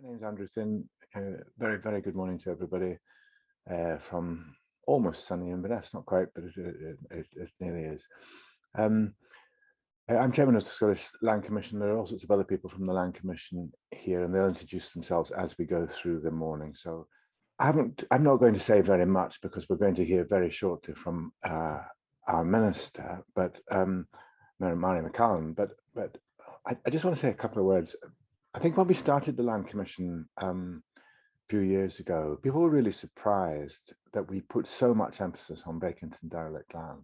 My name's Andrew Thin. Very, very good morning to everybody from almost sunny Inverness, not quite, but it nearly is. I'm chairman of the Scottish Land Commission. There are all sorts of other people from the Land Commission here, and they'll introduce themselves as we go through the morning. So I'm not going to say very much because we're going to hear very shortly from our minister, but Màiri McAllan. But I just want to say a couple of words. I think when we started the Land Commission a few years ago, people were really surprised that we put so much emphasis on vacant and derelict land.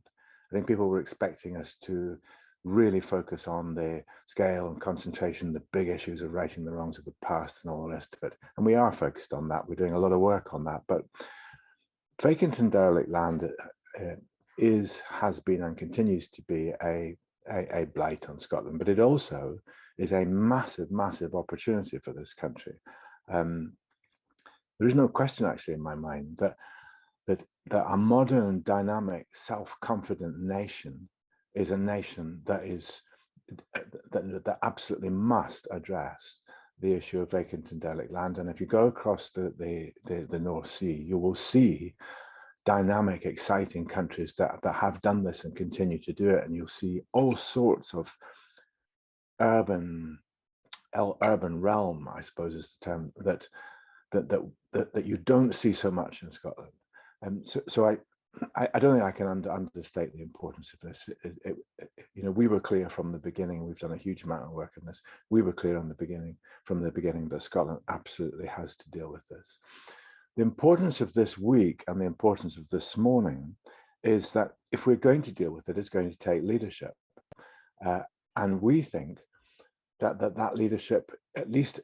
I think people were expecting us to really focus on the scale and concentration, the big issues of righting the wrongs of the past and all the rest of it. And we are focused on that. We're doing a lot of work on that. But vacant and derelict land has been and continues to be a blight on Scotland, but it also is a massive, massive opportunity for this country. There is no question, actually, in my mind that a modern, dynamic, self-confident nation is a nation that absolutely must address the issue of vacant and derelict land. And if you go across the North Sea, you will see dynamic, exciting countries that have done this and continue to do it, and you'll see all sorts of urban realm, I suppose is the term, that you don't see so much in Scotland. And so I don't think I can understate the importance of this. We were clear from the beginning. We've done a huge amount of work on this. We were clear from the beginning that Scotland absolutely has to deal with this. The importance of this week and the importance of this morning is that if we're going to deal with it, it's going to take leadership. And we think that leadership, at least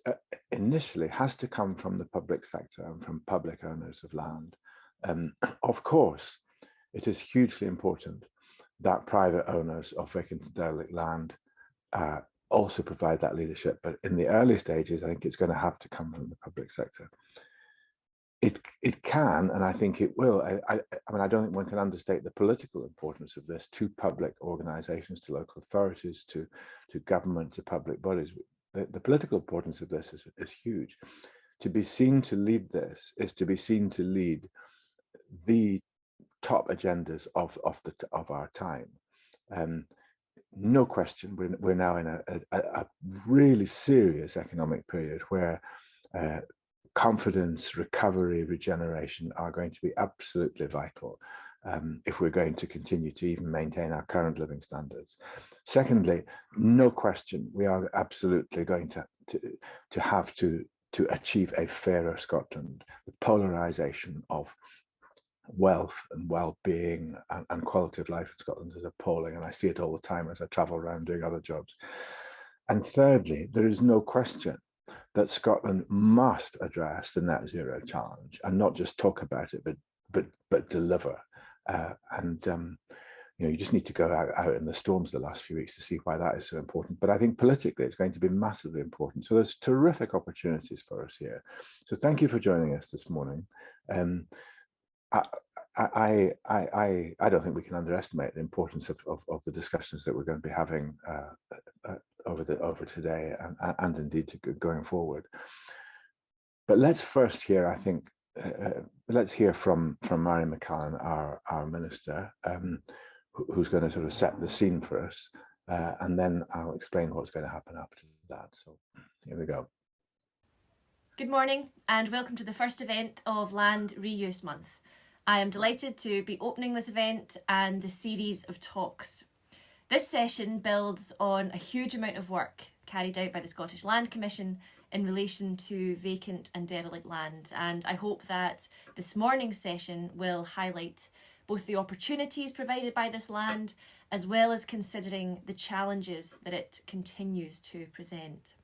initially, has to come from the public sector and from public owners of land. Of course, it is hugely important that private owners of vacant and derelict land also provide that leadership. But in the early stages, I think it's going to have to come from the public sector. It can, and I think it will. I mean, I don't think one can understate the political importance of this to public organisations, to local authorities, to government, to public bodies. The political importance of this is huge. To be seen to lead this is to be seen to lead the top agendas of our time. No question, we're now in a really serious economic period where confidence, recovery, regeneration are going to be absolutely vital if we're going to continue to even maintain our current living standards. Secondly, no question, we are absolutely going to have to achieve a fairer Scotland. The polarisation of wealth and well-being and quality of life in Scotland is appalling, and I see it all the time as I travel around doing other jobs. And thirdly, there is no question that Scotland must address the net zero challenge and not just talk about it, but deliver. You just need to go out in the storms the last few weeks to see why that is so important. But I think politically, it's going to be massively important. So there's terrific opportunities for us here. So thank you for joining us this morning. I don't think we can underestimate the importance of the discussions that we're going to be having over today and indeed going forward. But let's first hear, I think, let's hear from Màiri McAllan, our minister, who's going to sort of set the scene for us, and then I'll explain what's going to happen after that. So here we go. Good morning and welcome to the first event of Land Reuse Month. I am delighted to be opening this event and the series of talks. This session builds on a huge amount of work carried out by the Scottish Land Commission in relation to vacant and derelict land, and I hope that this morning's session will highlight both the opportunities provided by this land as well as considering the challenges that it continues to present.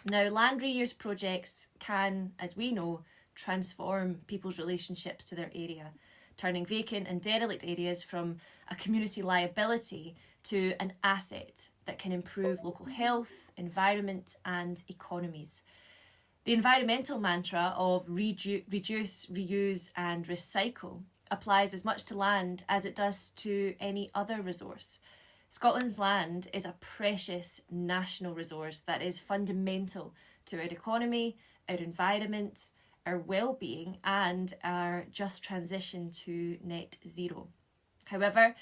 Now, land reuse projects can, as we know, transform people's relationships to their area, turning vacant and derelict areas from a community liability to an asset that can improve local health, environment and economies. The environmental mantra of reduce, reuse and recycle applies as much to land as it does to any other resource. Scotland's land is a precious national resource that is fundamental to our economy our environment, our well-being, and our just transition to net zero. However,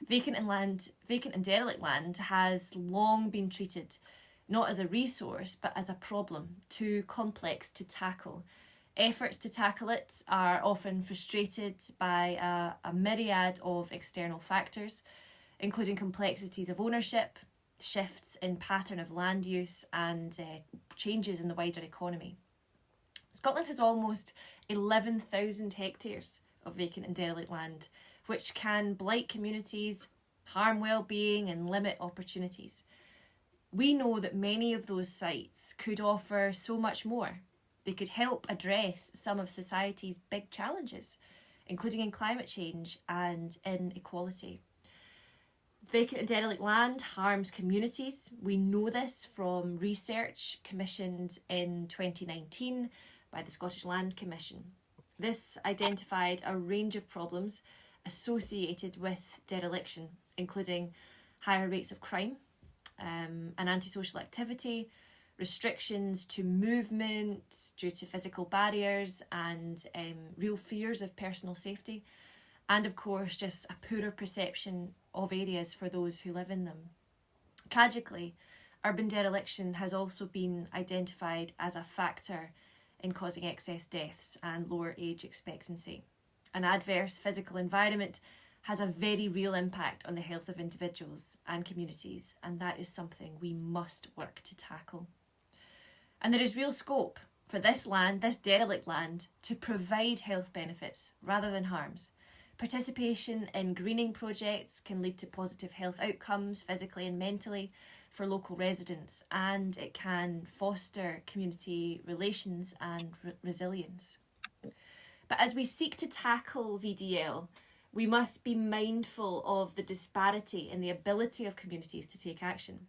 vacant and derelict land has long been treated not as a resource but as a problem too complex to tackle. Efforts to tackle it are often frustrated by a myriad of external factors, including complexities of ownership, shifts in pattern of land use, and changes in the wider economy. Scotland has almost 11,000 hectares of vacant and derelict land, which can blight communities, harm well-being, and limit opportunities. We know that many of those sites could offer so much more. They could help address some of society's big challenges, including in climate change and inequality. Vacant and derelict land harms communities. We know this from research commissioned in 2019 by the Scottish Land Commission. This identified a range of problems associated with dereliction, including higher rates of crime and antisocial activity, restrictions to movement due to physical barriers and real fears of personal safety, and of course just a poorer perception of areas for those who live in them. Tragically, urban dereliction has also been identified as a factor in causing excess deaths and lower age expectancy. An adverse physical environment has a very real impact on the health of individuals and communities, and that is something we must work to tackle. And there is real scope for this land, this derelict land, to provide health benefits rather than harms. Participation in greening projects can lead to positive health outcomes, physically and mentally, for local residents, and it can foster community relations and resilience. But as we seek to tackle VDL, we must be mindful of the disparity in the ability of communities to take action.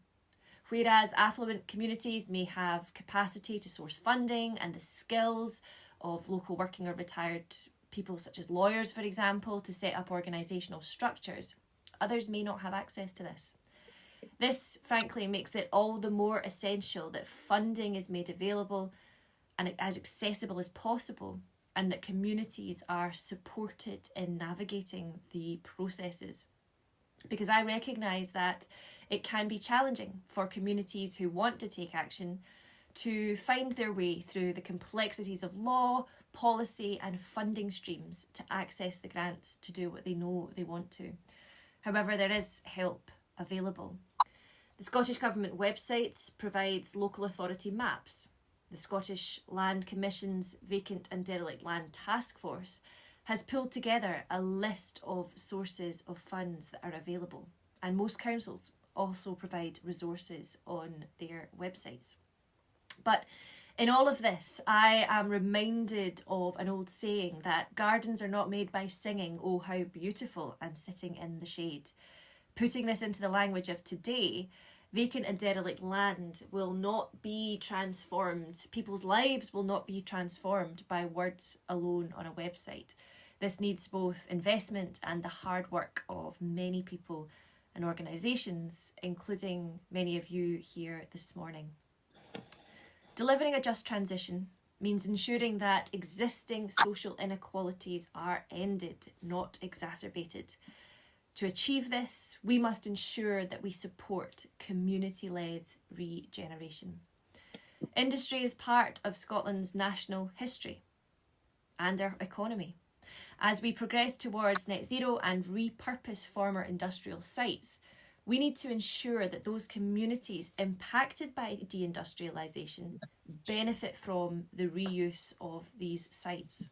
Whereas affluent communities may have capacity to source funding and the skills of local working or retired people such as lawyers, for example, to set up organisational structures, others may not have access to this. This, frankly, makes it all the more essential that funding is made available and as accessible as possible, and that communities are supported in navigating the processes. Because I recognise that it can be challenging for communities who want to take action to find their way through the complexities of law, policy and funding streams to access the grants to do what they know they want to. However, there is help available. The Scottish Government website provides local authority maps. The Scottish Land Commission's Vacant and Derelict Land Task Force has pulled together a list of sources of funds that are available, and most councils also provide resources on their websites. But in all of this, I am reminded of an old saying that gardens are not made by singing, "Oh, how beautiful," and sitting in the shade. Putting this into the language of today, vacant and derelict land will not be transformed. People's lives will not be transformed by words alone on a website. This needs both investment and the hard work of many people and organisations, including many of you here this morning. Delivering a just transition means ensuring that existing social inequalities are ended, not exacerbated. To achieve this, we must ensure that we support community-led regeneration. Industry is part of Scotland's national history and our economy. As we progress towards net zero and repurpose former industrial sites, we need to ensure that those communities impacted by deindustrialisation benefit from the reuse of these sites.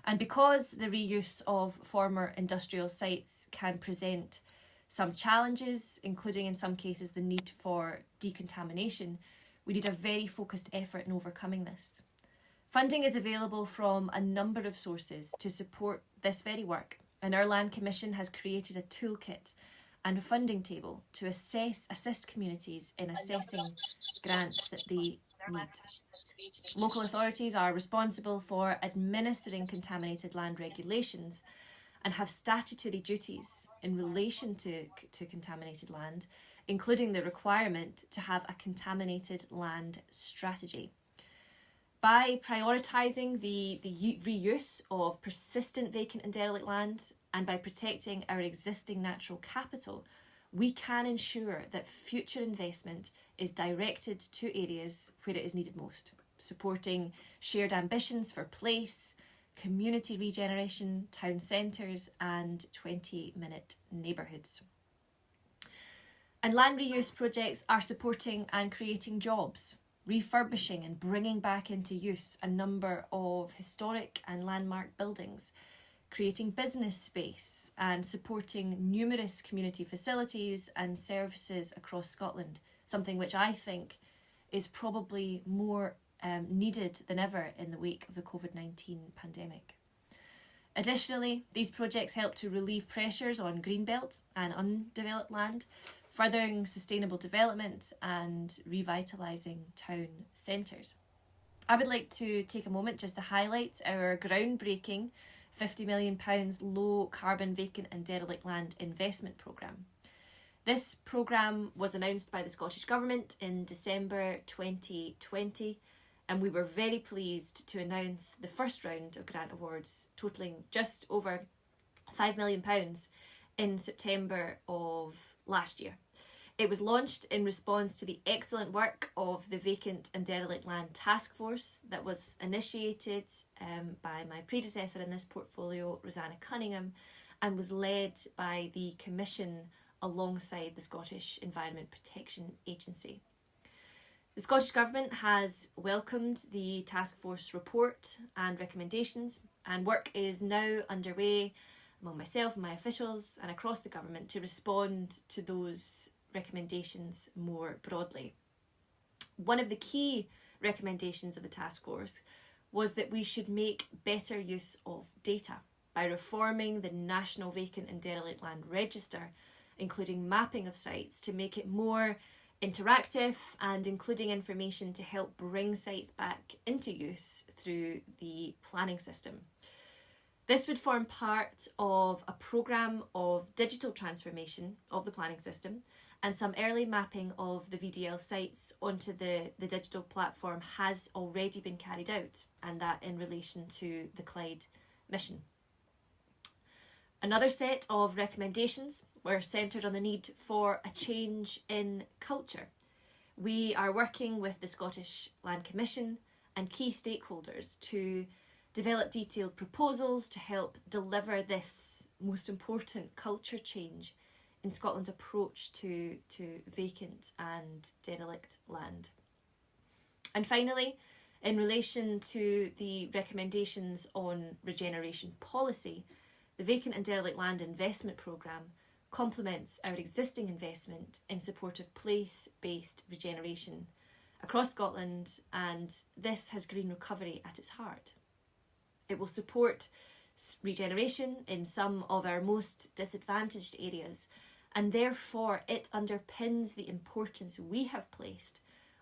And because the reuse of former industrial sites can present some challenges, including in some cases the need for decontamination, we need a very focused effort in overcoming this. Funding is available from a number of sources to support this very work, and our Land Commission has created a toolkit and a funding table to assist communities in assessing grants that they need. Local authorities are responsible for administering contaminated land regulations and have statutory duties in relation to contaminated land, including the requirement to have a contaminated land strategy. By prioritising the reuse of persistent vacant and derelict land, and by protecting our existing natural capital, we can ensure that future investment is directed to areas where it is needed most, supporting shared ambitions for place, community regeneration, town centres and 20-minute neighbourhoods. And land reuse projects are supporting and creating jobs, refurbishing and bringing back into use a number of historic and landmark buildings, creating business space and supporting numerous community facilities and services across Scotland, something which I think is probably more needed than ever in the wake of the COVID-19 pandemic. Additionally, these projects help to relieve pressures on greenbelt and undeveloped land, furthering sustainable development and revitalising town centres. I would like to take a moment just to highlight our groundbreaking £50 million low carbon vacant and derelict land investment programme. This programme was announced by the Scottish Government in December 2020, and we were very pleased to announce the first round of grant awards totalling just over £5 million in September of last year. It was launched in response to the excellent work of the Vacant and Derelict Land Task Force that was initiated by my predecessor in this portfolio, Rosanna Cunningham, and was led by the Commission alongside the Scottish Environment Protection Agency. The Scottish Government has welcomed the task force report and recommendations, and work is now underway among myself and my officials and across the government to respond to those recommendations more broadly. One of the key recommendations of the task force was that we should make better use of data by reforming the National Vacant and Derelict Land Register, including mapping of sites to make it more interactive and including information to help bring sites back into use through the planning system. This would form part of a programme of digital transformation of the planning system, and some early mapping of the VDL sites onto the digital platform has already been carried out, and that in relation to the Clyde mission. Another set of recommendations were centred on the need for a change in culture. We are working with the Scottish Land Commission and key stakeholders to develop detailed proposals to help deliver this most important culture change in Scotland's approach to vacant and derelict land. And finally, in relation to the recommendations on regeneration policy, the Vacant and Derelict Land Investment Programme complements our existing investment in support of place-based regeneration across Scotland, and this has green recovery at its heart. It will support regeneration in some of our most disadvantaged areas, and therefore it underpins the importance we have placed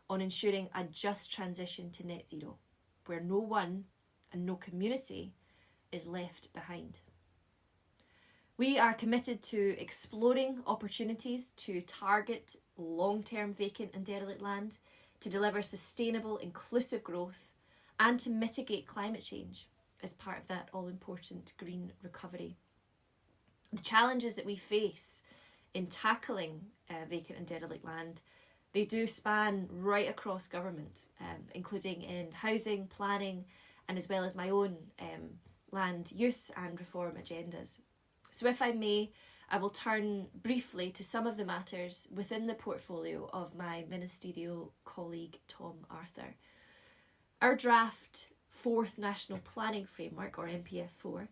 on ensuring a just transition to net zero, where no one and no community is left behind. We are committed to exploring opportunities to target long-term vacant and derelict land, to deliver sustainable, inclusive growth, and to mitigate climate change as part of that all-important green recovery. The challenges that we face in tackling vacant and derelict land, they do span right across government, including in housing, planning, and as well as my own land use and reform agendas. So if I may, I will turn briefly to some of the matters within the portfolio of my ministerial colleague Tom Arthur. Our draft 4th National Planning Framework, or NPF4,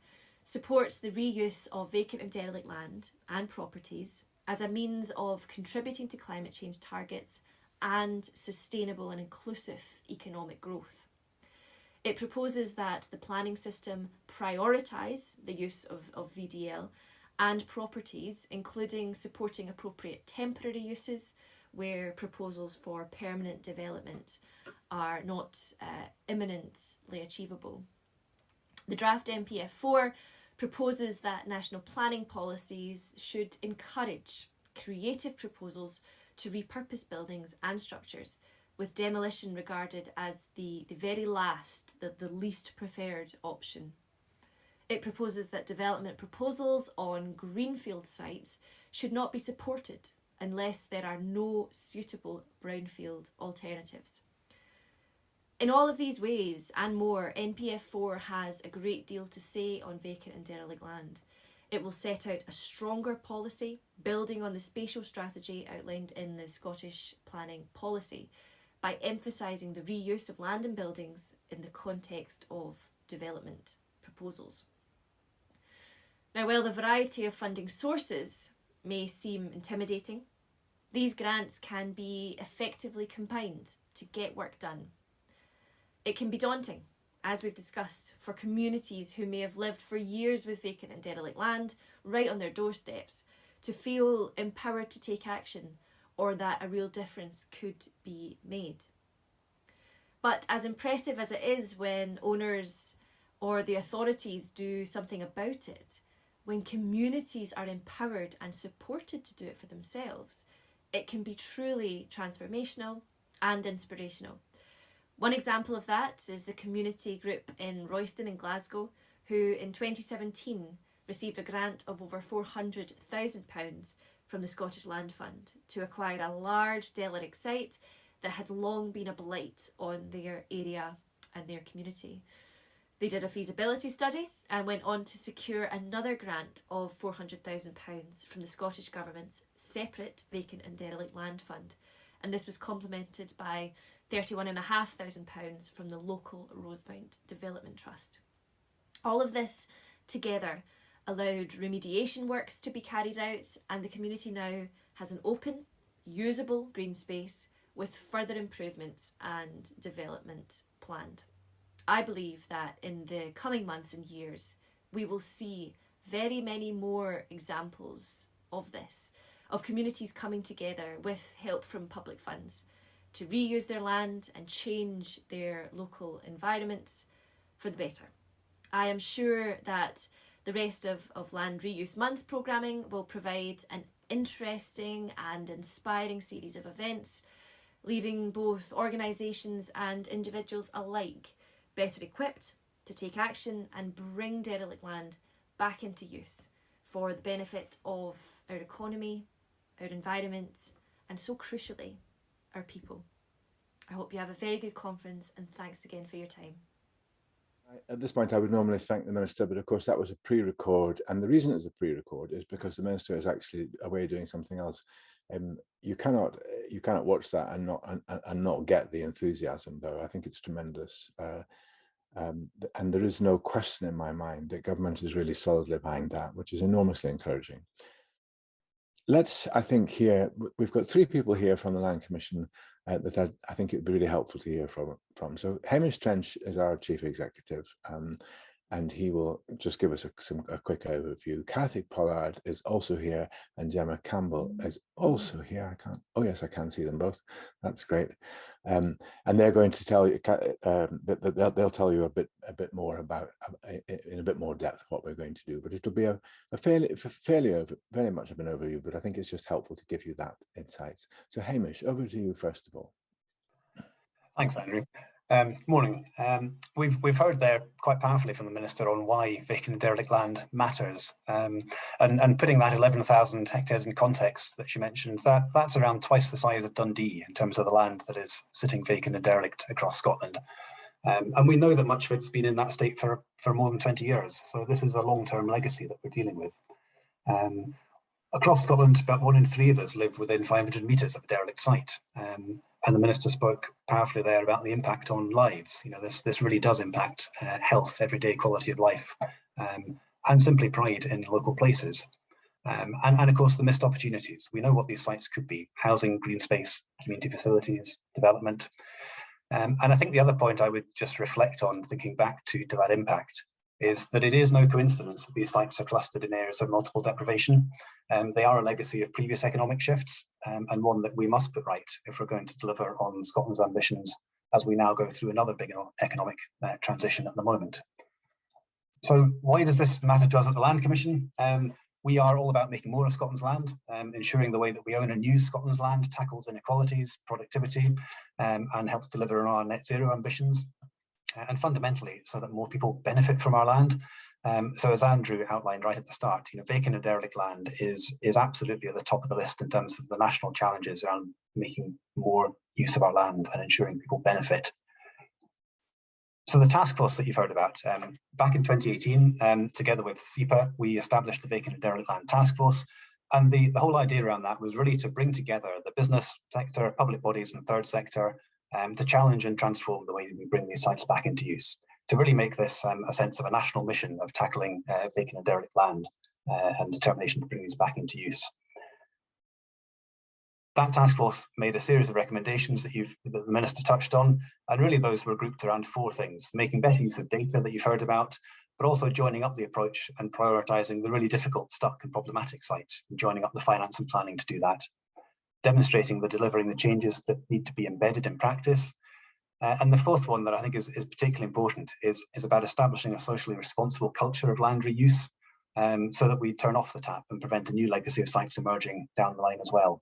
supports the reuse of vacant and derelict land and properties as a means of contributing to climate change targets and sustainable and inclusive economic growth. It proposes that the planning system prioritise the use of VDL and properties, including supporting appropriate temporary uses where proposals for permanent development are not imminently achievable. The draft NPF4 proposes that national planning policies should encourage creative proposals to repurpose buildings and structures with demolition regarded as the very last, the least preferred option. It proposes that development proposals on greenfield sites should not be supported unless there are no suitable brownfield alternatives. In all of these ways and more, NPF4 has a great deal to say on vacant and derelict land. It will set out a stronger policy, building on the spatial strategy outlined in the Scottish Planning Policy, by emphasising the reuse of land and buildings in the context of development proposals. Now, while the variety of funding sources may seem intimidating, these grants can be effectively combined to get work done. It can be daunting, as we've discussed, for communities who may have lived for years with vacant and derelict land right on their doorsteps to feel empowered to take action, or that a real difference could be made. But as impressive as it is when owners or the authorities do something about it, when communities are empowered and supported to do it for themselves, it can be truly transformational and inspirational. One example of that is the community group in Royston in Glasgow, who in 2017 received a grant of over £400,000 from the Scottish Land Fund to acquire a large derelict site that had long been a blight on their area and their community. They did a feasibility study and went on to secure another grant of £400,000 from the Scottish Government's separate vacant and derelict land fund, and this was complemented by £31,500 from the local Rosemount Development Trust. All of this together allowed remediation works to be carried out, and the community now has an open, usable green space with further improvements and development planned. I believe that in the coming months and years, we will see very many more examples of this, of communities coming together with help from public funds to reuse their land and change their local environments for the better. I am sure that the rest of Land Reuse Month programming will provide an interesting and inspiring series of events, leaving both organisations and individuals alike better equipped to take action and bring derelict land back into use for the benefit of our economy, our environment, and so crucially, our people. I hope you have a very good conference, and thanks again for your time. At this point, I would normally thank the Minister, but of course that was a pre-record, and the reason it's a pre-record is because the Minister is actually away doing something else. You cannot watch that and not get the enthusiasm, though. I think it's tremendous, and there is no question in my mind that government is really solidly behind that, which is enormously encouraging. I think here, we've got three people here from the Land Commission that I think it would be really helpful to hear from. So Hamish Trench is our Chief Executive, and he will just give us a quick overview. Kathie Pollard is also here, and Gemma Campbell is also here. I can see them both. That's great. And they're going to tell you, they'll tell you a bit more about, in a bit more depth, what we're going to do. But it'll be a very much of an overview, but I think it's just helpful to give you that insight. So Hamish, over to you first of all. Thanks, Andrew. Morning. We've heard there quite powerfully from the Minister on why vacant and derelict land matters, and putting that 11,000 hectares in context that she mentioned, that's around twice the size of Dundee in terms of the land that is sitting vacant and derelict across Scotland. And we know that much of it's been in that state for more than 20 years. So this is a long-term legacy that we're dealing with. Across Scotland, about 1 in 3 of us live within 500 metres of a derelict site. And the Minister spoke powerfully there about the impact on lives. You know, this really does impact health, everyday quality of life, and simply pride in local places. And of course, the missed opportunities. We know what these sites could be: housing, green space, community facilities, development. And I think the other point I would just reflect on, thinking back to that impact, is that it is no coincidence that these sites are clustered in areas of multiple deprivation. They are a legacy of previous economic shifts, and one that we must put right if we're going to deliver on Scotland's ambitions as we now go through another big economic transition at the moment. So why does this matter to us at the Land Commission? We are all about making more of Scotland's land, ensuring the way that we own and use Scotland's land tackles inequalities, productivity, and helps deliver on our net zero ambitions, and fundamentally so that more people benefit from our land. So as Andrew outlined right at the start, vacant and derelict land is absolutely at the top of the list in terms of the national challenges around making more use of our land and ensuring people benefit. So the task force that you've heard about, back in 2018, together with SEPA, we established the Vacant and Derelict Land Task Force. And the whole idea around that was really to bring together the business sector, public bodies and third sector to challenge and transform the way that we bring these sites back into use, to really make this a sense of a national mission of tackling vacant and derelict land and determination to bring these back into use. That task force made a series of recommendations that the Minister touched on, and really those were grouped around 4 things: making better use of data that you've heard about, but also joining up the approach and prioritising the really difficult, stuck and problematic sites, and joining up the finance and planning to do that, demonstrating delivering the changes that need to be embedded in practice. And the 4th one that I think is particularly important is about establishing a socially responsible culture of land reuse, so that we turn off the tap and prevent a new legacy of sites emerging down the line as well.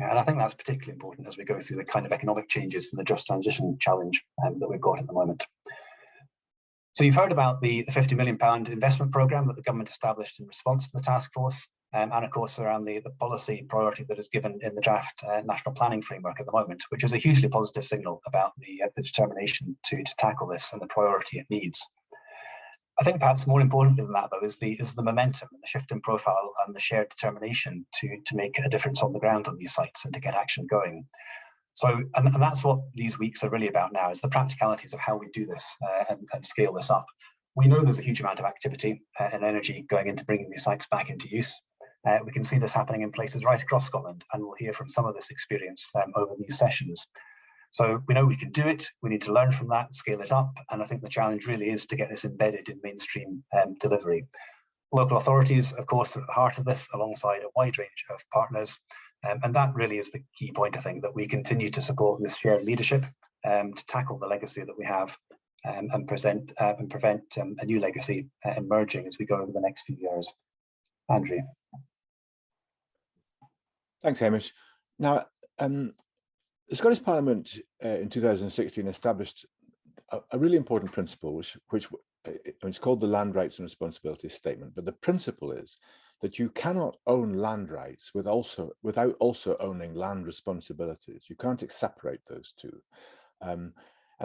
And I think that's particularly important as we go through the kind of economic changes and the just transition challenge that we've got at the moment. So you've heard about the £50 million investment programme that the government established in response to the task force, and of course around the policy priority that is given in the draft national planning framework at the moment, which is a hugely positive signal about the determination to tackle this and the priority it needs. I think perhaps more importantly than that, though, is the momentum and the shift in profile and the shared determination to make a difference on the ground on these sites and to get action going. So, and that's what these weeks are really about now, is the practicalities of how we do this and scale this up. We know there's a huge amount of activity and energy going into bringing these sites back into use. We can see this happening in places right across Scotland, and we'll hear from some of this experience over these sessions. So we know we can do it, we need to learn from that, scale it up, and I think the challenge really is to get this embedded in mainstream delivery. Local authorities, of course, are at the heart of this, alongside a wide range of partners, and that really is the key point, I think, that we continue to support this shared leadership to tackle the legacy that we have and prevent a new legacy emerging as we go over the next few years. Andrew. Thanks, Hamish. Now, the Scottish Parliament in 2016 established a really important principle, which it's called the Land Rights and Responsibilities Statement. But the principle is that you cannot own land rights without also owning land responsibilities. You can't separate those two. And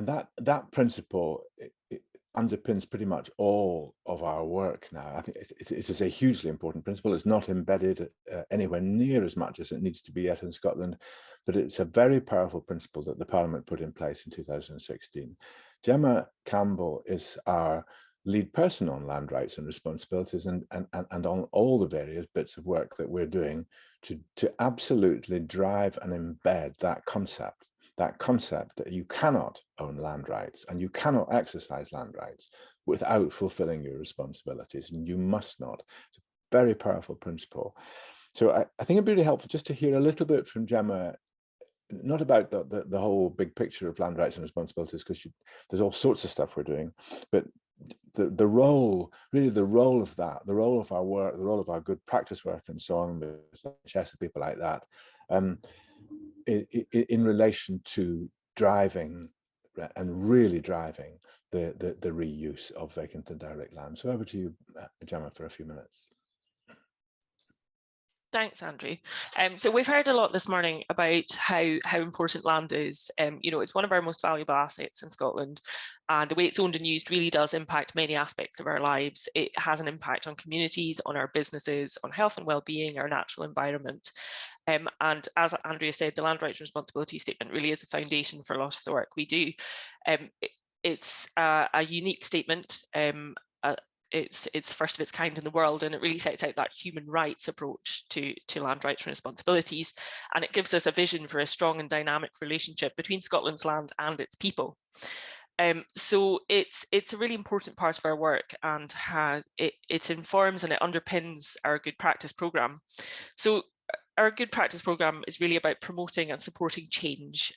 that principle it underpins pretty much all of our work now. I think it is a hugely important principle. It's not embedded anywhere near as much as it needs to be yet in Scotland, but it's a very powerful principle that the Parliament put in place in 2016. Gemma Campbell is our lead person on land rights and responsibilities and on all the various bits of work that we're doing to absolutely drive and embed that concept that you cannot own land rights and you cannot exercise land rights without fulfilling your responsibilities, and you must not. It's a very powerful principle. So I think it'd be really helpful just to hear a little bit from Gemma, not about the whole big picture of land rights and responsibilities, because there's all sorts of stuff we're doing, but the role of that, the role of our work, the role of our good practice work and so on, with chess and people like that, in relation to driving and really driving the reuse of vacant and derelict land. So over to you, Gemma, for a few minutes. Thanks, Andrew. So we've heard a lot this morning about how important land is. It's one of our most valuable assets in Scotland, and the way it's owned and used really does impact many aspects of our lives. It has an impact on communities, on our businesses, on health and well-being, our natural environment. And as Andrea said, the Land Rights and Responsibility Statement really is the foundation for a lot of the work we do. It's a unique statement. It's first of its kind in the world, and it really sets out that human rights approach to land rights and responsibilities, and it gives us a vision for a strong and dynamic relationship between Scotland's land and its people. So it's a really important part of our work, and it informs and it underpins our good practice programme. So our good practice programme is really about promoting and supporting change.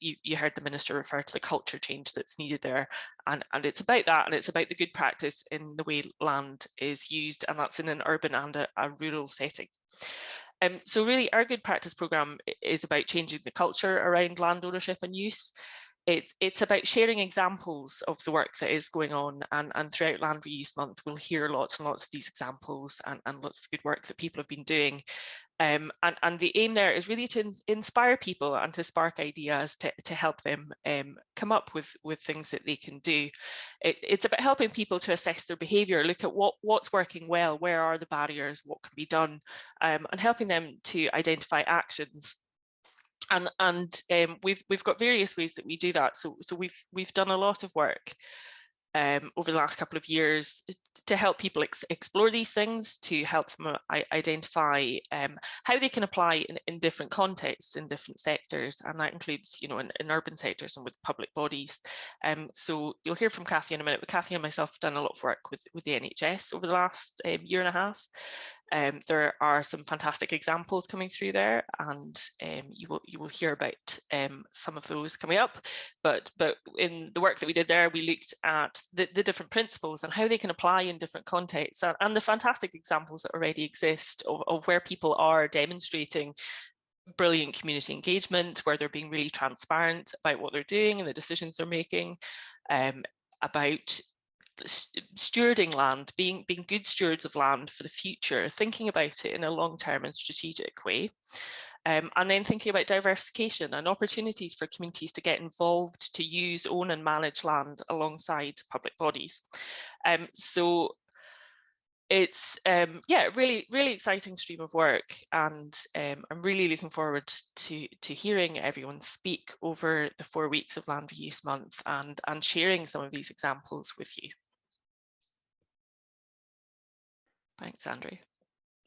You heard the Minister refer to the culture change that's needed there, and it's about that, and it's about the good practice in the way land is used, and that's in an urban and a rural setting. So really our good practice programme is about changing the culture around land ownership and use. It's about sharing examples of the work that is going on, and throughout Land Reuse Month we'll hear lots and lots of these examples and lots of good work that people have been doing. And the aim there is really to inspire people and to spark ideas to help them come up with things that they can do. It's about helping people to assess their behaviour, look at what's working well, where are the barriers, what can be done, and helping them to identify actions. And we've got various ways that we do that. So we've done a lot of work over the last couple of years to help people explore these things, to help them identify how they can apply in different contexts, in different sectors, and that includes, in urban sectors and with public bodies. So you'll hear from Kathie in a minute, but Kathie and myself have done a lot of work with the NHS over the last year and a half. There are some fantastic examples coming through there, and you will hear about some of those coming up. But in the work that we did there, we looked at the different principles and how they can apply in different contexts, and the fantastic examples that already exist of where people are demonstrating brilliant community engagement, where they're being really transparent about what they're doing and the decisions they're making, about stewarding land, being good stewards of land for the future, thinking about it in a long-term and strategic way, and then thinking about diversification and opportunities for communities to get involved, to use, own and manage land alongside public bodies. So it's really exciting stream of work, and I'm really looking forward to hearing everyone speak over the 4 weeks of Land Reuse Month and sharing some of these examples with you. Thanks, Andrew.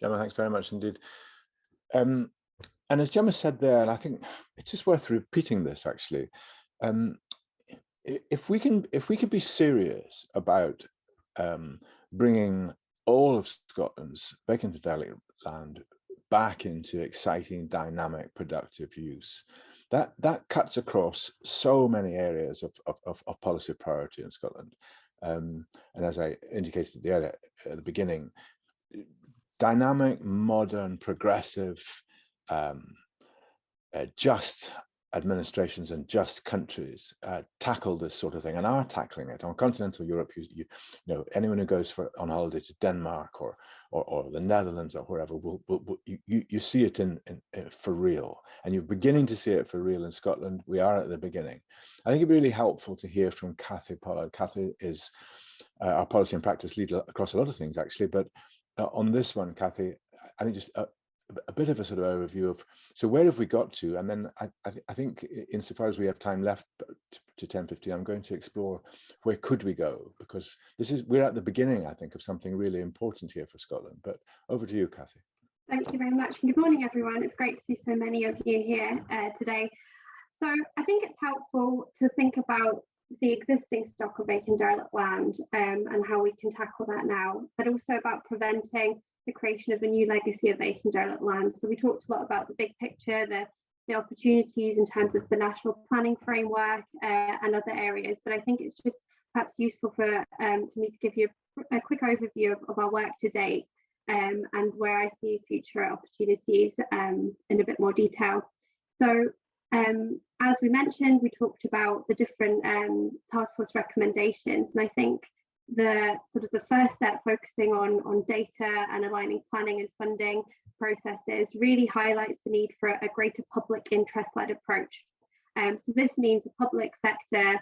Gemma, thanks very much indeed. And as Gemma said there, and I think it's just worth repeating this actually, if we could be serious about bringing all of Scotland's vacant and derelict land back into exciting, dynamic, productive use, that cuts across so many areas of policy priority in Scotland. And as I indicated at the beginning, dynamic, modern, progressive, just administrations and just countries tackle this sort of thing and are tackling it. On continental Europe, you know, anyone who goes on holiday to Denmark or the Netherlands or wherever, you see it in for real, and you're beginning to see it for real in Scotland. We are at the beginning. I think it'd be really helpful to hear from Kathie Pollard. Kathie is our policy and practice leader across a lot of things actually, but on this one, Kathie, I think just a bit of a sort of overview of, so where have we got to? And then I think insofar as we have time left to 10:50, I'm going to explore where could we go, because we're at the beginning, I think, of something really important here for Scotland. But over to you, Kathie. Thank you very much. And good morning, everyone. It's great to see so many of you here today. So I think it's helpful to think about the existing stock of vacant derelict land and how we can tackle that now, but also about preventing the creation of a new legacy of vacant derelict land. So we talked a lot about the big picture, the opportunities in terms of the national planning framework and other areas, but I think it's just perhaps useful for me to give you a quick overview of our work to date and where I see future opportunities in a bit more detail. So as we mentioned, we talked about the different task force recommendations, and I think the first step, focusing on data and aligning planning and funding processes, really highlights the need for a greater public interest-led approach. So this means the public sector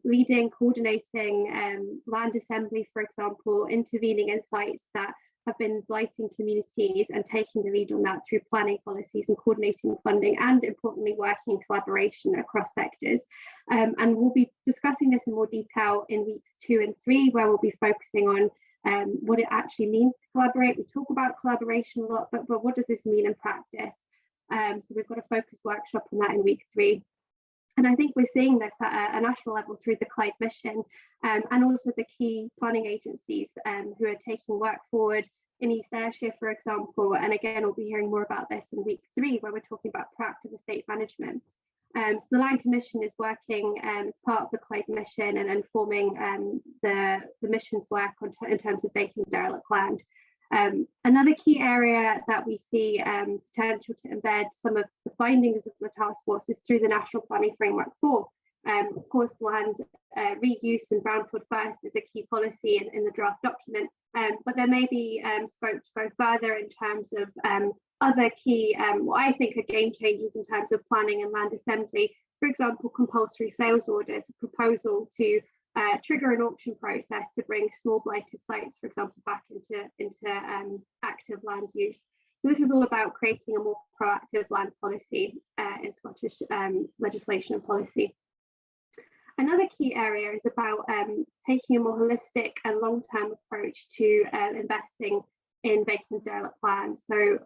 leading, coordinating land assembly, for example, intervening in sites that have been blighting communities and taking the lead on that through planning policies and coordinating funding, and importantly working in collaboration across sectors. And we'll be discussing this in more detail in weeks 2 and 3, where we'll be focusing on what it actually means to collaborate. We talk about collaboration a lot, but what does this mean in practice? So we've got a focus workshop on that in week 3. And I think we're seeing this at a national level through the Clyde mission and also the key planning agencies who are taking work forward in East Ayrshire, for example. And again, we'll be hearing more about this in week 3, where we're talking about proactive estate management. So the Land Commission is working as part of the Clyde mission and forming the mission's work in terms of vacant derelict land. Another key area that we see potential to embed some of the findings of the task force is through the National Planning Framework 4. Of course, land reuse and brownfield first is a key policy in the draft document, but there may be scope to go further in terms of other key, what I think are game changers in terms of planning and land assembly. For example, compulsory sales orders, a proposal to trigger an auction process to bring small blighted sites, for example, back into active land use. So this is all about creating a more proactive land policy in Scottish legislation and policy. Another key area is about taking a more holistic and long-term approach to investing in vacant derelict land. So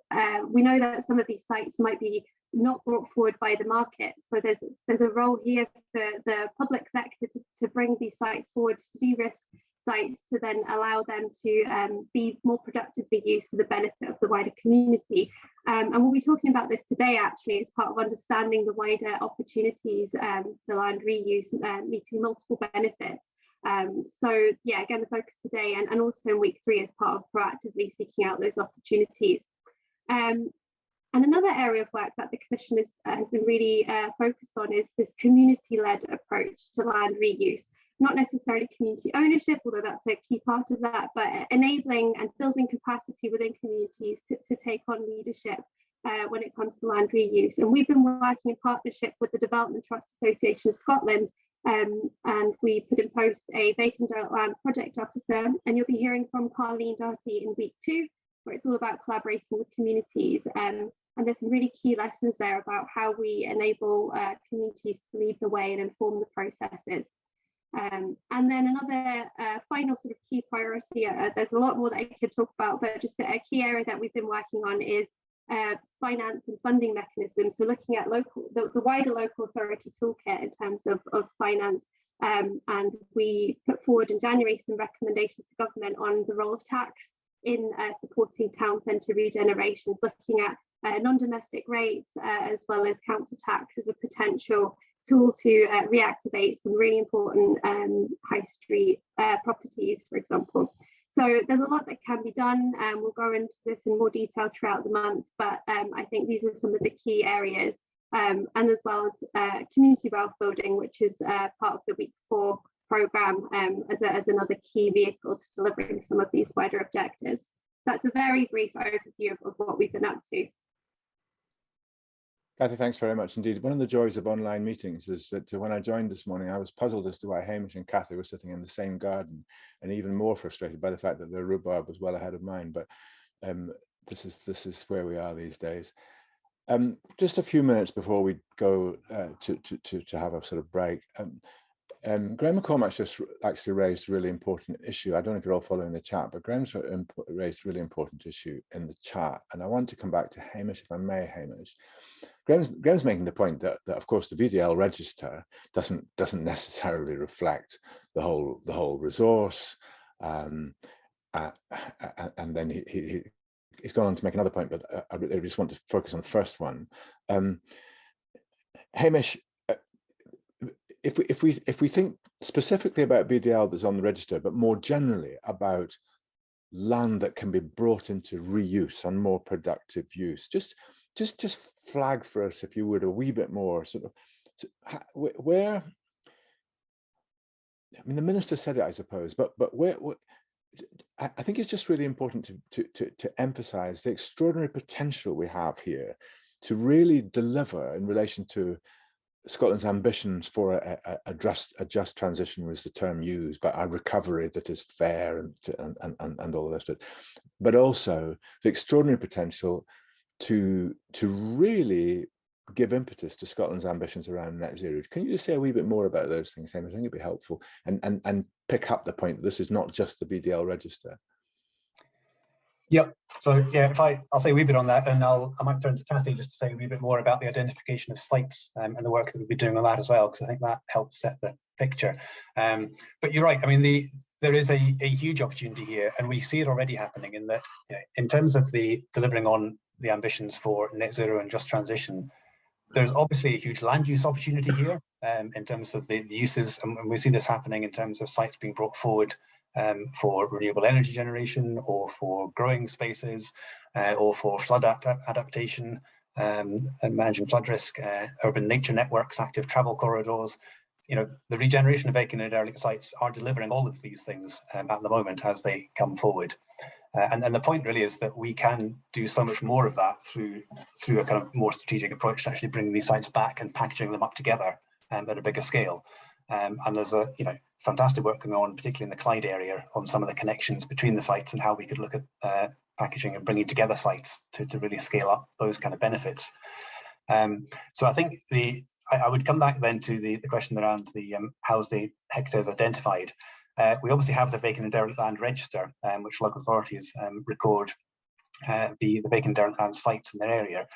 we know that some of these sites might be not brought forward by the market. So there's a role here for the public sector to bring these sites forward, to de-risk sites, to then allow them to be more productively used for the benefit of the wider community. And we'll be talking about this today, actually, as part of understanding the wider opportunities for land reuse, meeting multiple benefits. So yeah, again, the focus today and also in week 3 as part of proactively seeking out those opportunities. And another area of work that the Commission has been really focused on is this community-led approach to land reuse. Not necessarily community ownership, although that's a key part of that, but enabling and building capacity within communities to take on leadership when it comes to land reuse. And we've been working in partnership with the Development Trust Association of Scotland, and we put in post a vacant derelict land project officer, and you'll be hearing from Carleen Darty in week 2, where it's all about collaborating with communities. And there's some really key lessons there about how we enable communities to lead the way and inform the processes. And then another final sort of key priority, there's a lot more that I could talk about, but just a key area that we've been working on is finance and funding mechanisms. So looking at the wider local authority toolkit in terms of finance. And we put forward in January some recommendations to government on the role of tax in supporting town centre regenerations, looking at non-domestic rates as well as council tax as a potential tool to reactivate some really important high street properties, for example. So there's a lot that can be done, and we'll go into this in more detail throughout the month, but I think these are some of the key areas, and as well as community wealth building, which is part of the week 4 programme as another key vehicle to delivering some of these wider objectives. That's a very brief overview of what we've been up to. Kathie, thanks very much indeed. One of the joys of online meetings is that when I joined this morning, I was puzzled as to why Hamish and Kathie were sitting in the same garden, and even more frustrated by the fact that their rhubarb was well ahead of mine. But this is where we are these days. Just a few minutes before we go to have a sort of break. Graham McCormack's just actually raised a really important issue. I don't know if you're all following the chat, but Graham's raised a really important issue in the chat. And I want to come back to Hamish, if I may, Hamish. Graham's making the point that of course the VDL register doesn't necessarily reflect the whole resource, and then he's gone on to make another point, but I just want to focus on the first one. Hamish, if we think specifically about VDL that's on the register, but more generally about land that can be brought into reuse and more productive use, just flag for us, if you would, a wee bit more sort of where. I mean, the minister said it, I suppose, but where I think it's just really important to emphasize the extraordinary potential we have here to really deliver in relation to Scotland's ambitions for a just transition was the term used, but a recovery that is fair and all the rest of it, but also the extraordinary potential to really give impetus to Scotland's ambitions around net zero. Can you just say a wee bit more about those things, Hamish? I think it'd be helpful, and pick up the point that this is not just the VDL register. Yep. So yeah, I'll say a wee bit on that, and I might turn to Kathie just to say a wee bit more about the identification of sites and the work that we'll be doing on that as well, because I think that helps set the picture. But you're right. I mean, there is a huge opportunity here, and we see it already happening in that, in terms of the delivering on the ambitions for net zero and just transition. There's obviously a huge land use opportunity here in terms of the uses, and we see this happening in terms of sites being brought forward for renewable energy generation, or for growing spaces, or for flood adaptation, and managing flood risk, urban nature networks, active travel corridors. The regeneration of vacant and derelict sites are delivering all of these things at the moment as they come forward. And the point really is that we can do so much more of that through a kind of more strategic approach to actually bringing these sites back and packaging them up together at a bigger scale. And there's a fantastic work going on, particularly in the Clyde area, on some of the connections between the sites and how we could look at packaging and bringing together sites to really scale up those kind of benefits. So I think I would come back then to the question around the how's the hectares identified. We obviously have the vacant and derelict land register, which local authorities record the vacant and derelict land sites in their area.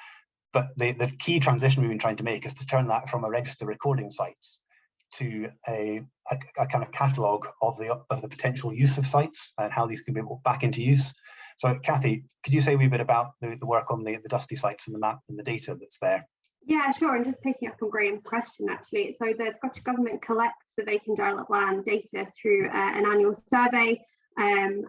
But the key transition we've been trying to make is to turn that from a register recording sites to a kind of catalogue of the potential use of sites and how these can be brought back into use. So Kathie, could you say a wee bit about the work on the dusty sites and the map and the data that's there? Yeah, sure. And just picking up on Graham's question, actually. So the Scottish Government collects the vacant derelict land data through an annual survey, and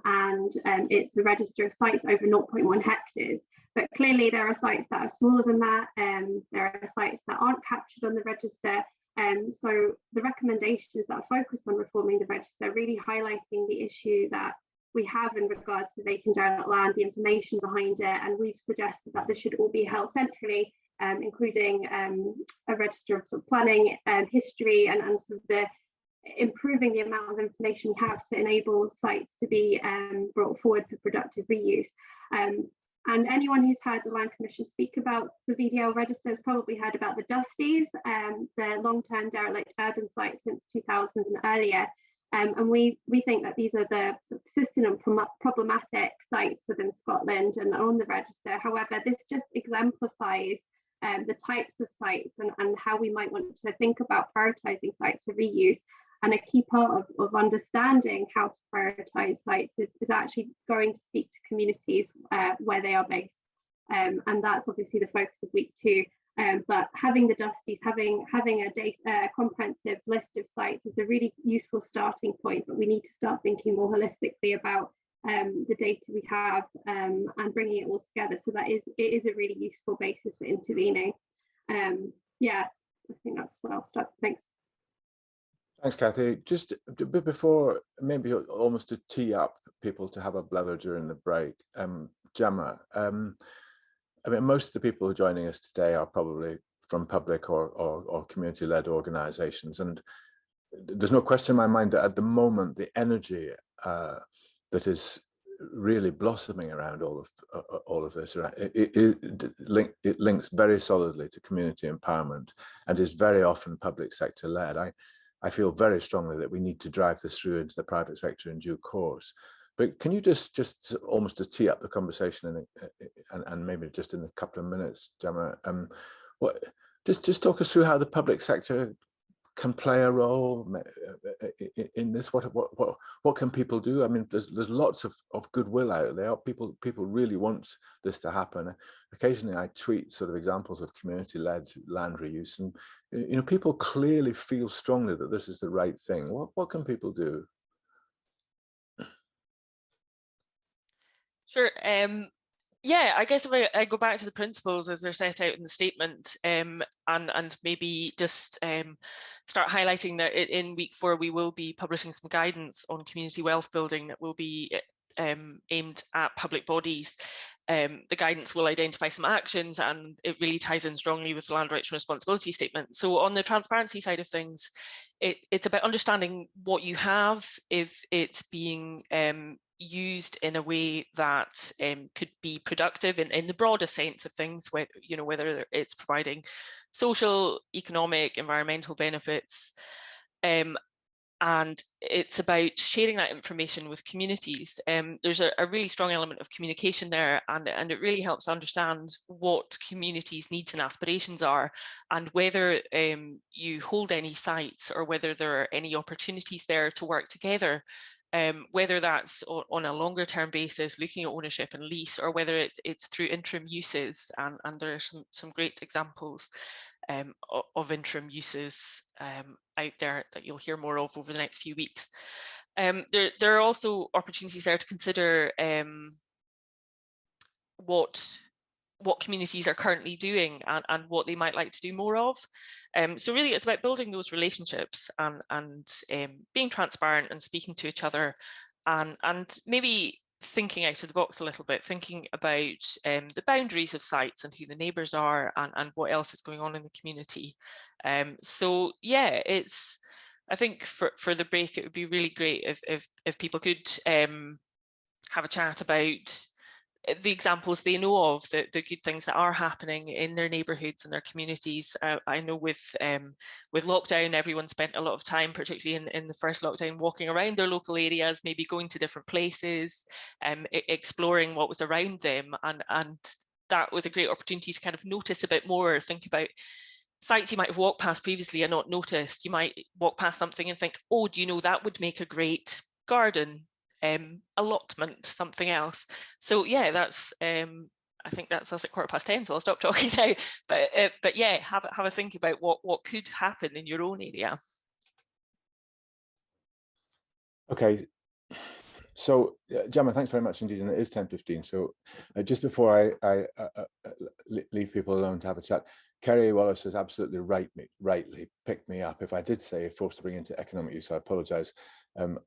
it's a register of sites over 0.1 hectares. But clearly there are sites that are smaller than that, there are sites that aren't captured on the register. So the recommendations that are focused on reforming the register, really highlighting the issue that we have in regards to vacant derelict land, the information behind it, and we've suggested that this should all be held centrally, including a register of sort of planning, history, and sort of the improving the amount of information we have to enable sites to be brought forward for productive reuse. And anyone who's heard the Land Commission speak about the VDL register has probably heard about the Dusties, the long-term derelict urban sites since 2000 and earlier. And we think that these are the sort of persistent and problematic sites within Scotland and on the register. However, this just exemplifies the types of sites and how we might want to think about prioritising sites for reuse. And a key part of understanding how to prioritise sites is actually going to speak to communities where they are based. And that's obviously the focus of week 2. But having the Dusties, having a comprehensive list of sites is a really useful starting point, but we need to start thinking more holistically about the data we have and bringing it all together. So it is a really useful basis for intervening. Yeah, I think that's where I'll start. Thanks. Thanks, Kathie. Just a bit before, maybe almost to tee up people to have a blather during the break, Gemma, I mean, most of the people who are joining us today are probably from public or community-led organisations, and there's no question in my mind that at the moment the energy that is really blossoming around all of this, it links very solidly to community empowerment and is very often public sector led. I feel very strongly that we need to drive this through into the private sector in due course. But can you just almost just tee up the conversation and maybe just in a couple of minutes, Gemma, just talk us through how the public sector can play a role in this. What can people do? I mean, there's lots of goodwill out there. People really want this to happen. Occasionally I tweet sort of examples of community-led land reuse, and people clearly feel strongly that this is the right thing. What can people do? Sure. Yeah, I guess if I go back to the principles as they're set out in the statement, and maybe just start highlighting that in week 4 we will be publishing some guidance on community wealth building that will be aimed at public bodies. The guidance will identify some actions, and it really ties in strongly with the land rights and responsibility statement. So on the transparency side of things, it's about understanding what you have, if it's being used in a way that could be productive in the broader sense of things, whether it's providing social, economic, environmental benefits, and and it's about sharing that information with communities. There's a really strong element of communication there, and it really helps understand what communities' needs and aspirations are, and whether you hold any sites or whether there are any opportunities there to work together. Whether that's on a longer term basis, looking at ownership and lease, or whether it's through interim uses, and there are some great examples of interim uses out there that you'll hear more of over the next few weeks. There are also opportunities there to consider what communities are currently doing and what they might like to do more of. So really it's about building those relationships and being transparent and speaking to each other, and maybe thinking out of the box a little bit, thinking about the boundaries of sites and who the neighbours are, and what else is going on in the community. So yeah, I think for the break it would be really great if people could have a chat about the examples they know of, the good things that are happening in their neighbourhoods and their communities. I know with lockdown, everyone spent a lot of time, particularly in the first lockdown, walking around their local areas, maybe going to different places, exploring what was around them, and that was a great opportunity to kind of notice a bit more, think about sites you might have walked past previously and not noticed. You might walk past something and think, oh, do you know that would make a great garden allotment, something else. So yeah, that's I think that's us at 10:15, so I'll stop talking now. But yeah, have a think about what could happen in your own area. Okay, so Gemma, thanks very much indeed, and it is 10:15. So just before I leave people alone to have a chat, Kerry Wallace has absolutely rightly picked me up. If I did say forced to bring into economic use, I apologise.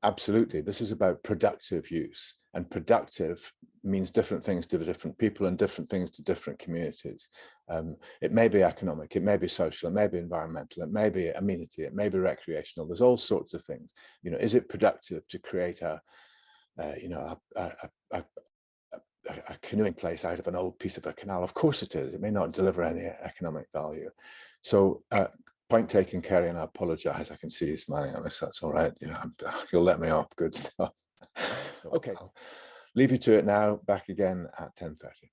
Absolutely, this is about productive use, and productive means different things to different people and different things to different communities. It may be economic, it may be social, it may be environmental, it may be amenity, it may be recreational. There's all sorts of things. You know, is it productive to create a canoeing place out of an old piece of a canal? Of course it is. It may not deliver any economic value. So point taken, Kerry, and I apologise. I can see you smiling at this. That's all right. You know, you'll let me off. Good stuff. Okay, I'll leave you to it now. Back again at 10:30.